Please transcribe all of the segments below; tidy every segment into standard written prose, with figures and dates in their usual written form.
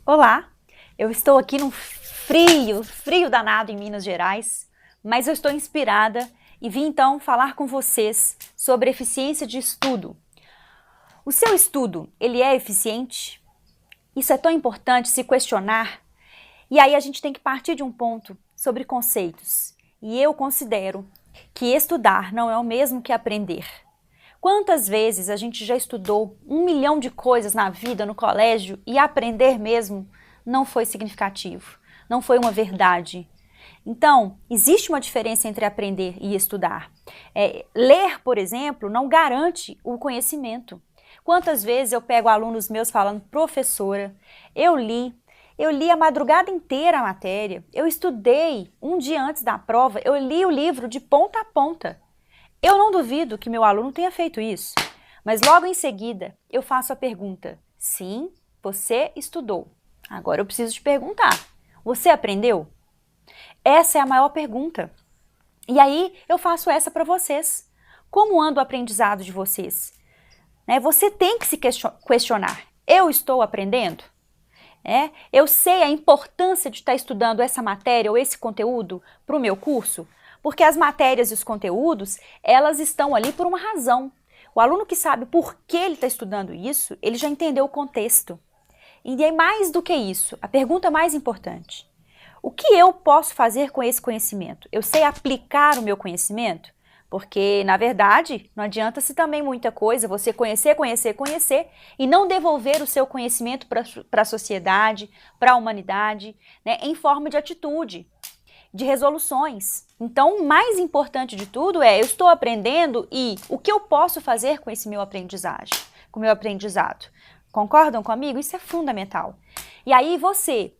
Olá, eu estou aqui num frio danado em Minas Gerais, mas eu estou inspirada e vim então falar com vocês sobre eficiência de estudo. O seu estudo, ele é eficiente? Isso é tão importante se questionar. E aí a gente tem que partir de um ponto sobre conceitos. E eu considero que estudar não é o mesmo que aprender. Quantas vezes a gente já estudou 1 milhão de coisas na vida, no colégio, e aprender mesmo não foi significativo, não foi uma verdade. Então, existe uma diferença entre aprender e estudar. Ler, por exemplo, não garante o conhecimento. Quantas vezes eu pego alunos meus falando, professora, eu li a madrugada inteira a matéria, eu estudei um dia antes da prova, eu li o livro de ponta a ponta. Eu não duvido que meu aluno tenha feito isso, mas logo em seguida eu faço a pergunta, sim, você estudou. Agora eu preciso te perguntar, você aprendeu? Essa é a maior pergunta. E aí eu faço essa para vocês. Como anda o aprendizado de vocês? Você tem que se questionar, eu estou aprendendo? Eu sei a importância de estar estudando essa matéria ou esse conteúdo para o meu curso? Porque as matérias e os conteúdos, elas estão ali por uma razão. O aluno que sabe por que ele está estudando isso, ele já entendeu o contexto. E é mais do que isso, a pergunta mais importante. O que eu posso fazer com esse conhecimento? Eu sei aplicar o meu conhecimento? Porque, na verdade, não adianta-se também muita coisa, você conhecer e não devolver o seu conhecimento para a sociedade, para a humanidade, em forma de atitude, de resoluções. Então, o mais importante de tudo é, eu estou aprendendo e o que eu posso fazer com esse meu aprendizagem, com o meu aprendizado. Concordam comigo? Isso é fundamental. E aí você,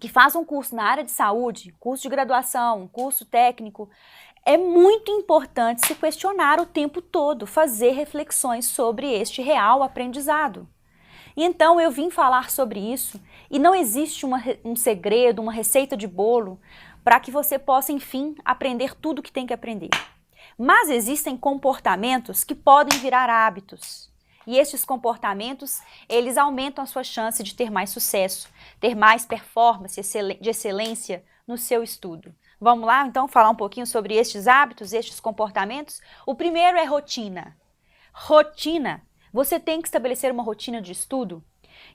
que faz um curso na área de saúde, curso de graduação, curso técnico, é muito importante se questionar o tempo todo, fazer reflexões sobre este real aprendizado. E então eu vim falar sobre isso e não existe um segredo, uma receita de bolo para que você possa, enfim, aprender tudo o que tem que aprender. Mas existem comportamentos que podem virar hábitos. E estes comportamentos, eles aumentam a sua chance de ter mais sucesso, ter mais performance de excelência no seu estudo. Vamos lá, então, falar um pouquinho sobre estes hábitos, estes comportamentos? O primeiro é rotina. Rotina. Você tem que estabelecer uma rotina de estudo.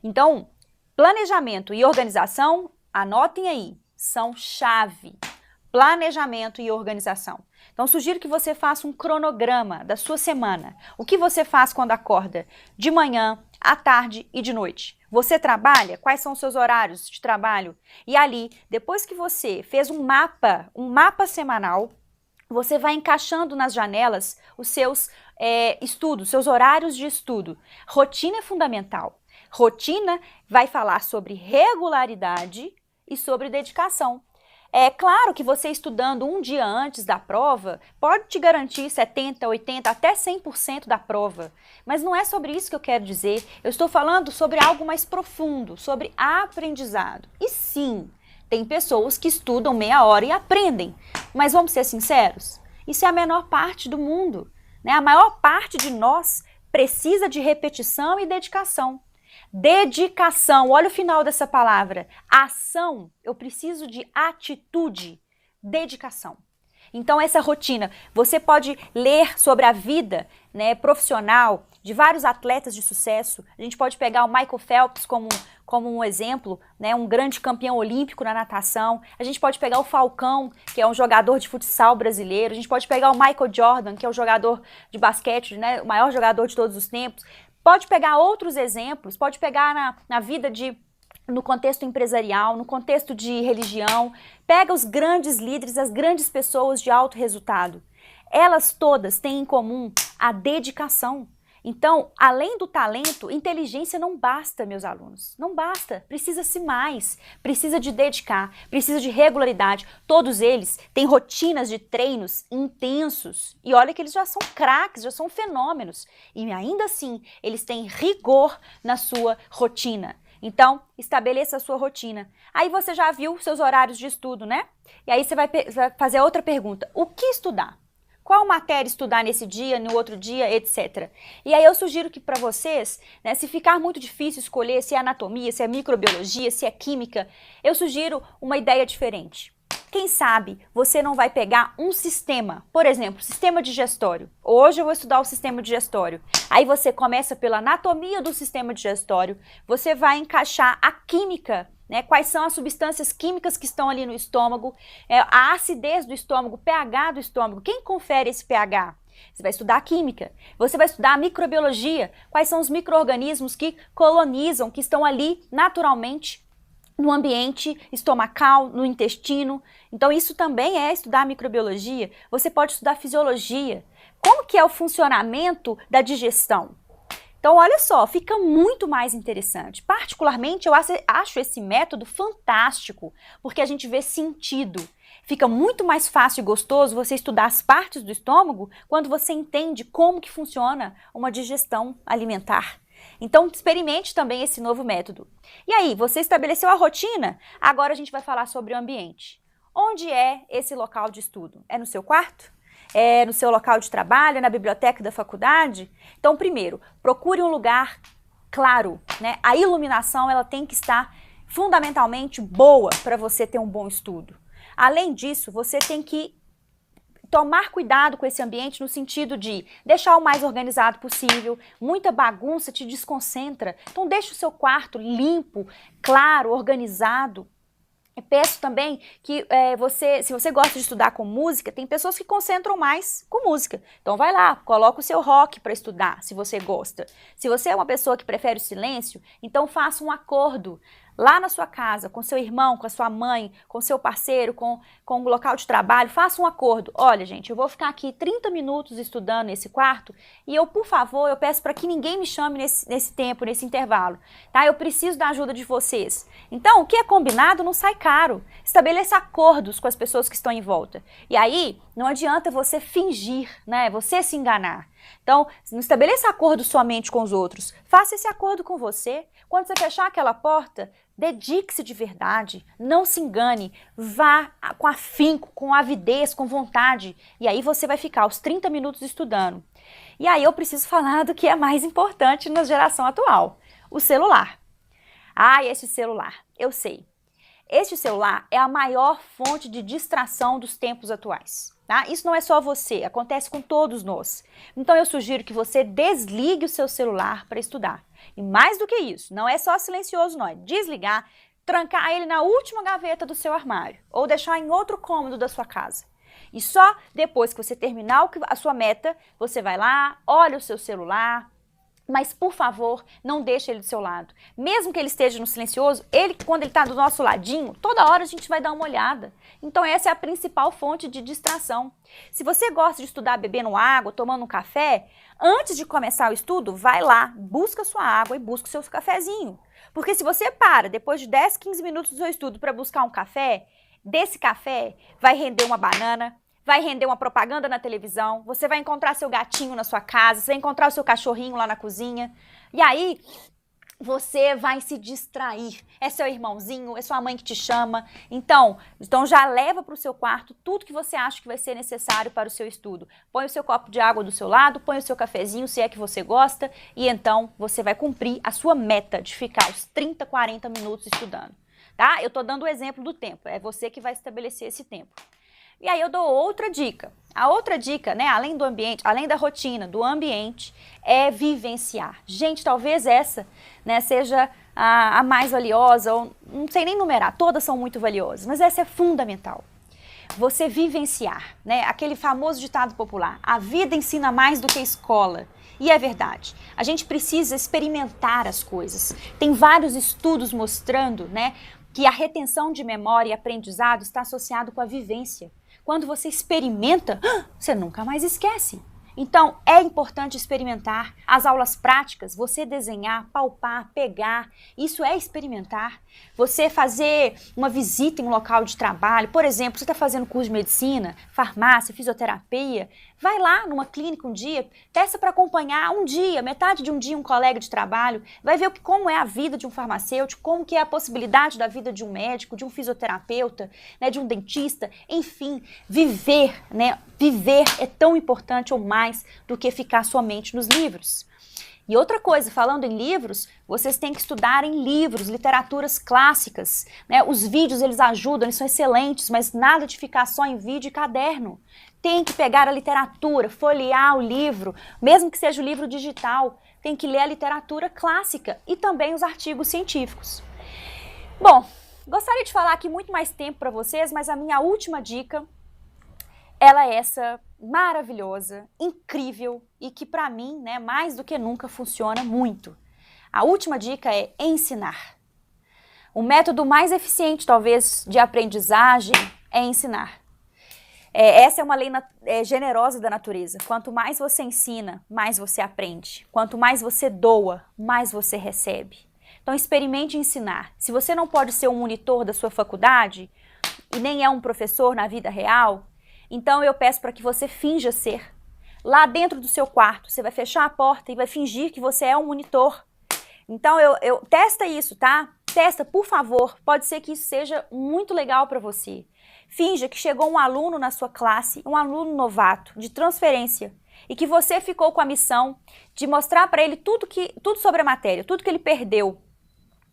Então, planejamento e organização, anotem aí, são chave. Planejamento e organização. Então, sugiro que você faça um cronograma da sua semana. O que você faz quando acorda? De manhã, à tarde e de noite. Você trabalha? Quais são os seus horários de trabalho? E ali, depois que você fez um mapa semanal, você vai encaixando nas janelas os seus estudos, seus horários de estudo. Rotina é fundamental. Rotina vai falar sobre regularidade e sobre dedicação. É claro que você estudando um dia antes da prova pode te garantir 70, 80, até 100% da prova. Mas não é sobre isso que eu quero dizer. Eu estou falando sobre algo mais profundo, sobre aprendizado. E sim, tem pessoas que estudam meia hora e aprendem. Mas vamos ser sinceros? Isso é a menor parte do mundo. A maior parte de nós precisa de repetição e dedicação. Dedicação, olha o final dessa palavra. Ação, eu preciso de atitude, dedicação. Então essa rotina, você pode ler sobre a vida profissional de vários atletas de sucesso. A gente pode pegar o Michael Phelps como um exemplo, um grande campeão olímpico na natação. A gente pode pegar o Falcão, que é um jogador de futsal brasileiro. A gente pode pegar o Michael Jordan, que é o jogador de basquete, o maior jogador de todos os tempos. Pode pegar outros exemplos, pode pegar na vida no contexto empresarial, no contexto de religião. Pega os grandes líderes, as grandes pessoas de alto resultado. Elas todas têm em comum a dedicação. Então, além do talento, inteligência não basta, meus alunos. Não basta, precisa-se mais, precisa de dedicar, precisa de regularidade. Todos eles têm rotinas de treinos intensos. E olha que eles já são craques, já são fenômenos. E ainda assim, eles têm rigor na sua rotina. Então, estabeleça a sua rotina. Aí você já viu seus horários de estudo, né? E aí você vai fazer outra pergunta. O que estudar? Qual matéria estudar nesse dia, no outro dia, etc. E aí eu sugiro que para vocês, né, se ficar muito difícil escolher se é anatomia, se é microbiologia, se é química, eu sugiro uma ideia diferente. Quem sabe você não vai pegar um sistema, por exemplo, sistema digestório. Hoje eu vou estudar o sistema digestório. Aí você começa pela anatomia do sistema digestório, você vai encaixar a química, né? Quais são as substâncias químicas que estão ali no estômago, a acidez do estômago, o pH do estômago. Quem confere esse pH? Você vai estudar a química, você vai estudar a microbiologia, quais são os micro-organismos que colonizam, que estão ali naturalmente no ambiente estomacal, no intestino. Então isso também é estudar a microbiologia. Você pode estudar fisiologia. Como que é o funcionamento da digestão? Então olha só, fica muito mais interessante. Particularmente eu acho esse método fantástico, porque a gente vê sentido. Fica muito mais fácil e gostoso você estudar as partes do estômago quando você entende como que funciona uma digestão alimentar. Então, experimente também esse novo método. E aí, você estabeleceu a rotina? Agora a gente vai falar sobre o ambiente. Onde é esse local de estudo? É no seu quarto? É no seu local de trabalho? É na biblioteca da faculdade? Então, primeiro, procure um lugar claro, né? A iluminação, ela tem que estar fundamentalmente boa para você ter um bom estudo. Além disso, você tem que tomar cuidado com esse ambiente no sentido de deixar o mais organizado possível. Muita bagunça te desconcentra. Então deixe o seu quarto limpo, claro, organizado. Eu peço também que se você gosta de estudar com música, tem pessoas que concentram mais com música. Então vai lá, coloca o seu rock para estudar, se você gosta. Se você é uma pessoa que prefere o silêncio, então faça um acordo lá na sua casa, com seu irmão, com a sua mãe, com seu parceiro, com o local de trabalho, faça um acordo. Olha, gente, eu vou ficar aqui 30 minutos estudando nesse quarto e eu, por favor, eu peço para que ninguém me chame nesse tempo, nesse intervalo, tá? Eu preciso da ajuda de vocês. Então, o que é combinado não sai caro. Estabeleça acordos com as pessoas que estão em volta. E aí, não adianta você fingir, né? Você se enganar. Então, não estabeleça acordo somente com os outros. Faça esse acordo com você. Quando você fechar aquela porta, dedique-se de verdade, não se engane, vá com afinco, com avidez, com vontade, e aí você vai ficar os 30 minutos estudando. E aí eu preciso falar do que é mais importante na geração atual, o celular. Esse celular, eu sei. Este celular é a maior fonte de distração dos tempos atuais. Tá? Isso não é só você, acontece com todos nós. Então eu sugiro que você desligue o seu celular para estudar. E mais do que isso, não é só silencioso não, é desligar, trancar ele na última gaveta do seu armário ou deixar em outro cômodo da sua casa. E só depois que você terminar a sua meta, você vai lá, olha o seu celular, mas, por favor, não deixe ele do seu lado. Mesmo que ele esteja no silencioso, quando ele está do nosso ladinho, toda hora a gente vai dar uma olhada. Então, essa é a principal fonte de distração. Se você gosta de estudar bebendo água, tomando um café, antes de começar o estudo, vai lá, busca sua água e busca o seu cafezinho. Porque se você para, depois de 10, 15 minutos do seu estudo para buscar um café, desse café vai render uma banana, vai render uma propaganda na televisão, você vai encontrar seu gatinho na sua casa, você vai encontrar o seu cachorrinho lá na cozinha, e aí você vai se distrair. É seu irmãozinho, é sua mãe que te chama. Então já leva para o seu quarto tudo que você acha que vai ser necessário para o seu estudo. Põe o seu copo de água do seu lado, põe o seu cafezinho, se é que você gosta, e então você vai cumprir a sua meta de ficar os 30, 40 minutos estudando. Tá? Eu estou dando o exemplo do tempo, é você que vai estabelecer esse tempo. E aí eu dou outra dica. A outra dica, né, além do ambiente, além da rotina, do ambiente, é vivenciar. Gente, talvez essa, né, seja a mais valiosa, ou não sei nem numerar, todas são muito valiosas, mas essa é fundamental. Você vivenciar, né, aquele famoso ditado popular, a vida ensina mais do que a escola. E é verdade, a gente precisa experimentar as coisas. Tem vários estudos mostrando, né, que a retenção de memória e aprendizado está associado com a vivência. Quando você experimenta, você nunca mais esquece. Então, é importante experimentar. As aulas práticas, você desenhar, palpar, pegar, isso é experimentar. Você fazer uma visita em um local de trabalho, por exemplo, você está fazendo curso de medicina, farmácia, fisioterapia, vai lá numa clínica um dia, testa para acompanhar um dia, metade de um dia um colega de trabalho, vai ver como é a vida de um farmacêutico, como que é a possibilidade da vida de um médico, de um fisioterapeuta, né, de um dentista, enfim, viver, né, Viver é tão importante ou mais do que ficar somente nos livros. E outra coisa, falando em livros, vocês têm que estudar em livros, literaturas clássicas, né? Os vídeos, eles ajudam, eles são excelentes, mas nada de ficar só em vídeo e caderno. Tem que pegar a literatura, folhear o livro, mesmo que seja o livro digital, tem que ler a literatura clássica e também os artigos científicos. Bom, gostaria de falar aqui muito mais tempo para vocês, mas a minha última dica, ela é essa maravilhosa, incrível e que para mim, né, mais do que nunca funciona muito. A última dica é ensinar. O método mais eficiente, talvez, de aprendizagem é ensinar. Essa é uma lei generosa da natureza. Quanto mais você ensina, mais você aprende. Quanto mais você doa, mais você recebe. Então experimente ensinar. Se você não pode ser um monitor da sua faculdade e nem é um professor na vida real, então eu peço para que você finja ser. Lá dentro do seu quarto, você vai fechar a porta e vai fingir que você é um monitor. Então testa isso, tá? Testa, por favor. Pode ser que isso seja muito legal para você. Finja que chegou um aluno na sua classe, um aluno novato, de transferência, e que você ficou com a missão de mostrar para ele tudo sobre a matéria, tudo que ele perdeu.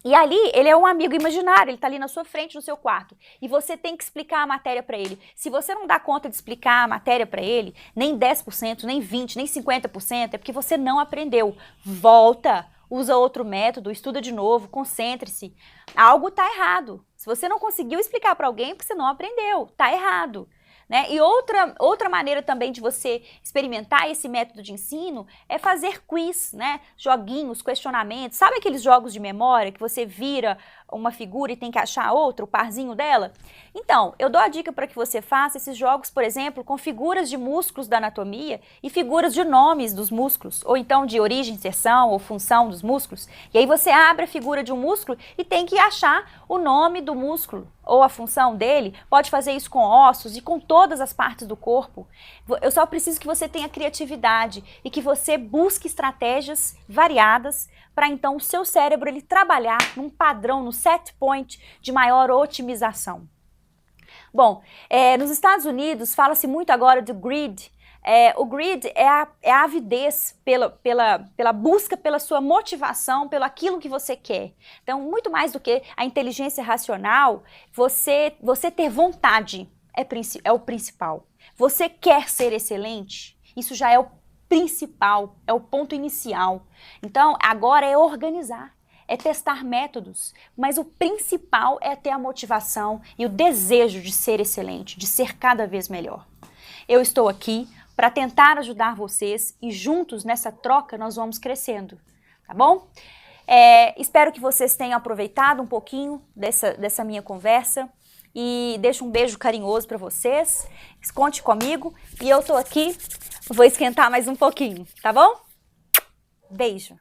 E ali, ele é um amigo imaginário, ele está ali na sua frente, no seu quarto. E você tem que explicar a matéria para ele. Se você não dá conta de explicar a matéria para ele, nem 10%, nem 20%, nem 50%, é porque você não aprendeu. Volta, usa outro método, estuda de novo, concentre-se. Algo está errado. Se você não conseguiu explicar para alguém, é porque você não aprendeu. Está errado. Né? E outra maneira também de você experimentar esse método de ensino é fazer quiz, né? Joguinhos, questionamentos. Sabe aqueles jogos de memória que você vira uma figura e tem que achar outra, o parzinho dela? Então, eu dou a dica para que você faça esses jogos, por exemplo, com figuras de músculos da anatomia e figuras de nomes dos músculos, ou então de origem, inserção ou função dos músculos. E aí você abre a figura de um músculo e tem que achar o nome do músculo ou a função dele. Pode fazer isso com ossos e com todas as partes do corpo. Eu só preciso que você tenha criatividade e que você busque estratégias variadas para então o seu cérebro ele trabalhar num padrão, no set point de maior otimização. Bom, nos Estados Unidos fala-se muito agora do grid. O grid é a avidez pela busca, pela sua motivação, pelo aquilo que você quer. Então, muito mais do que a inteligência racional, você ter vontade é o principal. Você quer ser excelente? Isso já é o principal, é o ponto inicial. Então, agora é organizar. É testar métodos, mas o principal é ter a motivação e o desejo de ser excelente, de ser cada vez melhor. Eu estou aqui para tentar ajudar vocês e juntos nessa troca nós vamos crescendo, tá bom? Espero que vocês tenham aproveitado um pouquinho dessa minha conversa e deixo um beijo carinhoso para vocês, conte comigo e eu estou aqui, vou esquentar mais um pouquinho, tá bom? Beijo!